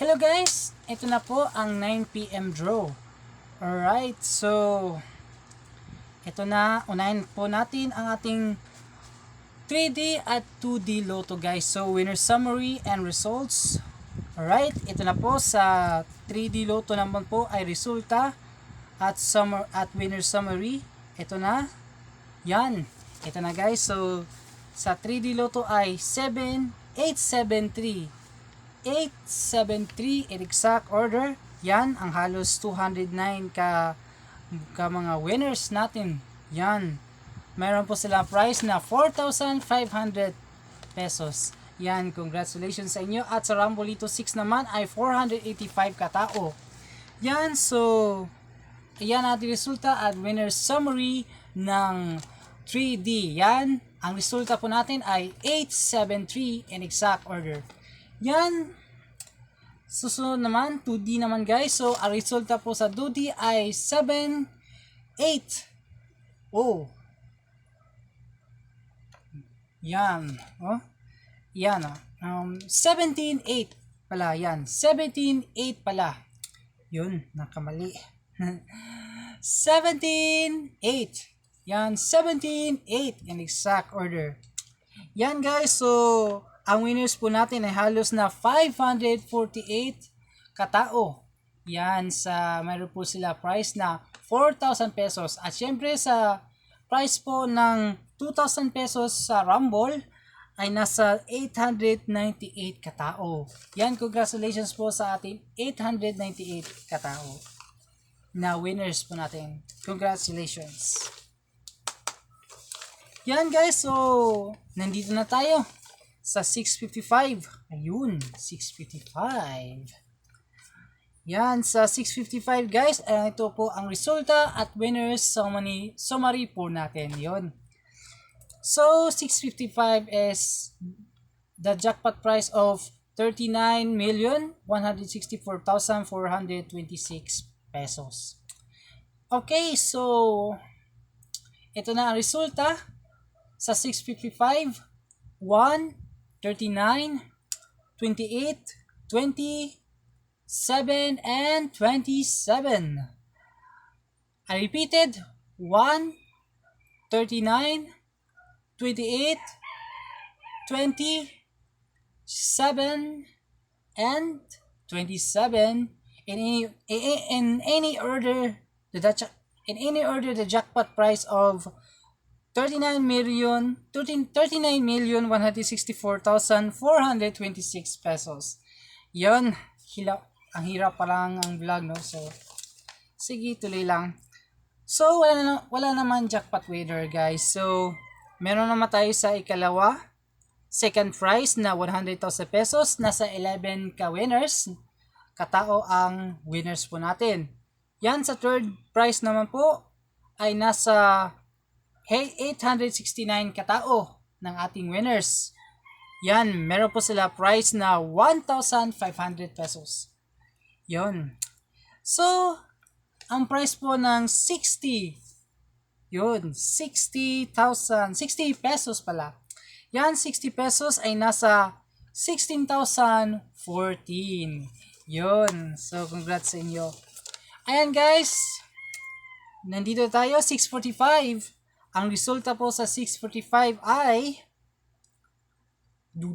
Hello guys! Ito na po ang 9 PM draw. Alright, so ito na, unahin po natin ang ating 3D at 2D Lotto guys. So winner summary and results. Alright, ito na po sa 3D Lotto naman po ay resulta at winner summary. Ito na, yan. Ito na guys, so sa 3D Lotto ay 7873 873 in exact order. Yan ang halos 209 ka mga winners natin. Yan. Meron po silang price na 4,500 pesos. Yan, congratulations sa inyo. At sa Rambolito 6 naman ay 485 katao. Yan, so yan ating resulta at winner summary ng 3D. Yan, ang resulta po natin ay 873 in exact order. Yan. Susunod naman, 2D naman guys. So, ang resulta po sa 2D ay 7, 8. Oh. Yan. Oh. Yan. 17, 8 pala. Yan. 17, 8 pala. Yun. Nakamali. 17, 8. Yan. 17, 8 in exact order. Yan guys. So, ang winners po natin ay halos na 548 katao. Yan, mayroon po sila price na 4,000 pesos. At syempre sa price po ng 2,000 pesos sa Rumble ay nasa 898 katao. Yan, congratulations po sa ating 898 katao na winners po natin. Congratulations. Yan guys, so nandito na tayo sa 655. Ayun, 655. Yan, sa 655 guys, ito po ang resulta at winners summary po natin. Yon. So, 655 is the jackpot price of 39,164,426 pesos. Okay, so ito na ang resulta sa 655. 1, 39, 28, 20, 7, and 27. I repeated, 1, 39, 28, 20, 7, and 27. In any order, the jackpot price of 39,164,426 pesos. Yon, ang hirap pa lang ang vlog, no? So, sige, tuloy lang. So, wala naman jackpot winner, guys. So, meron naman tayo sa ikalawa. Second prize na 100,000 pesos. Nasa 11 ka-winners. Katao ang winners po natin. Yan, sa third prize naman po ay nasa 869 katao ng ating winners. Yan, meron po sila price na 1,500 pesos. Yon. So, ang price po ng 60, yun, 60,000, 60 pesos pala. Yan, 60 pesos ay nasa 16,014. Yun. So, congrats sa inyo. Ayan guys, nandito tayo, 645. Ang resulta po sa 645 ay 4,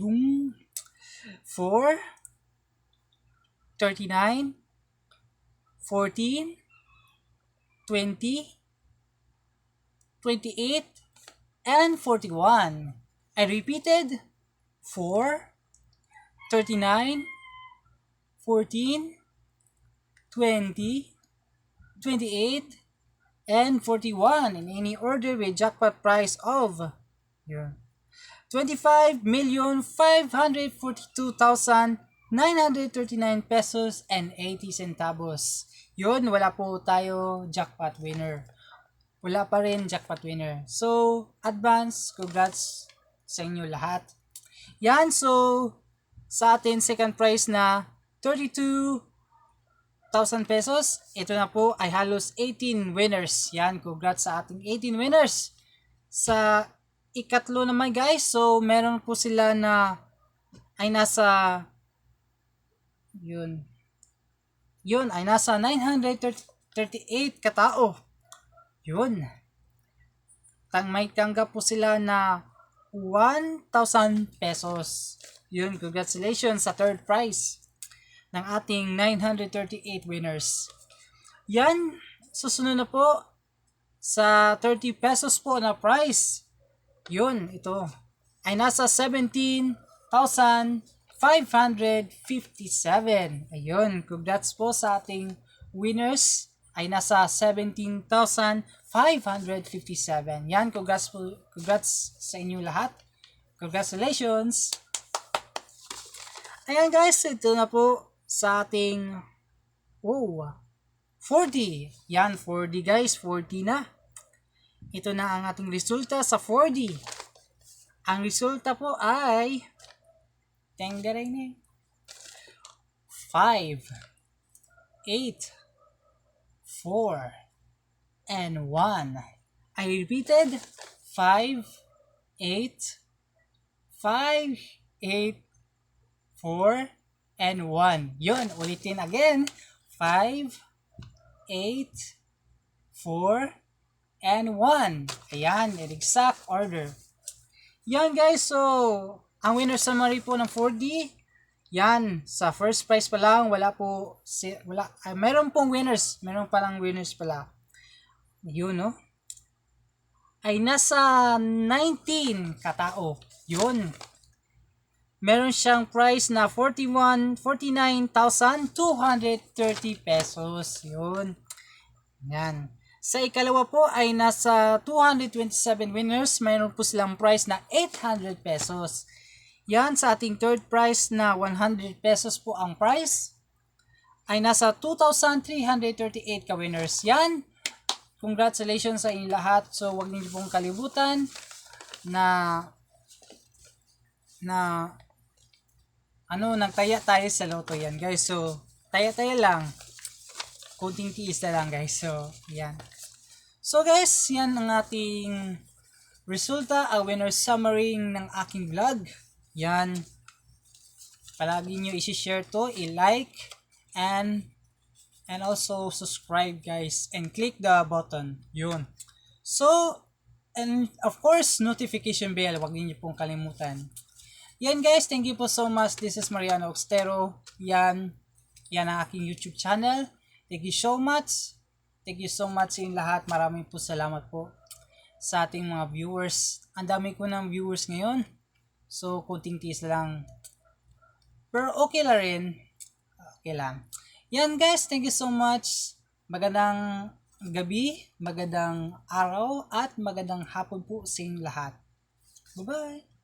39, 14, 20, 28, and 41. I repeated, 4, 39, 14, 20, 28, and 41 in any order with jackpot price of 25,542,939 pesos and 80 centavos. Yun, wala po tayo jackpot winner. Wala pa rin jackpot winner. So, advance, congrats sa inyo lahat. Yan, so, sa atin second prize na 32,000 pesos. Ito na po ay halos 18 winners. Yan, congrats sa ating 18 winners. Sa ikatlo naman guys, so meron po sila na ay nasa Yun. Yun ay nasa 938 katao. Yun. May tanggap po sila na 1,000 pesos. Yun, congratulations sa third prize ng ating 938 winners. Yan, susunod na po sa 30 pesos po na prize. Yun, ito ay nasa 17,557. Ayun, congrats po sa ating winners ay nasa 17,557. Yan, congrats sa inyo lahat. Congratulations! Ayan guys, ito na po sa ating 40. Yan, 40 guys, 40 na. Ito na ang ating resulta sa 40. Ang resulta po ay 5, 8, 4, and 1. I repeated, 5, 8, 5, 8, 4, and 1. Yun, ulitin again. 5, 8, 4, and 1. Ayan, in exact order. Yan guys, so, ang winner summary po ng 4D, yan, sa first prize pa lang, meron pong winners, meron palang winners pala. Yun, no? Ay nasa 19 katao. Yun. Meron siyang price na 49,230 pesos. Yun. Yan. Sa ikalawa po ay nasa 227 winners. Mayroon po silang price na 800 pesos. Yan, sa ating third prize na 100 pesos po ang price ay nasa 2,338 ka-winners. Yan. Congratulations sa inyo lahat. So, huwag niyo pong kalimutan na nagtaya tayo sa loto yan, guys. So, taya-taya lang. Kunting tiis na lang, guys. So, yan. So, guys, yan ang ating resulta, a winner summary ng aking vlog. Yan. Palagi nyo isi-share to, i-like, and also subscribe, guys, and click the button. Yun. So, and of course, notification bell, wag niyo pong kalimutan. Yan guys, thank you po so much. This is Mariano Oxtero. Yan ang aking YouTube channel. Thank you so much. Thank you so much sa inyong lahat. Maraming po salamat po sa ating mga viewers. Ang dami ko ng viewers ngayon. So, kunting tiis lang. Pero okay lang rin. Okay lang. Yan guys, thank you so much. Magandang gabi, magandang araw, at magandang hapon po sa inyong lahat. Bye-bye!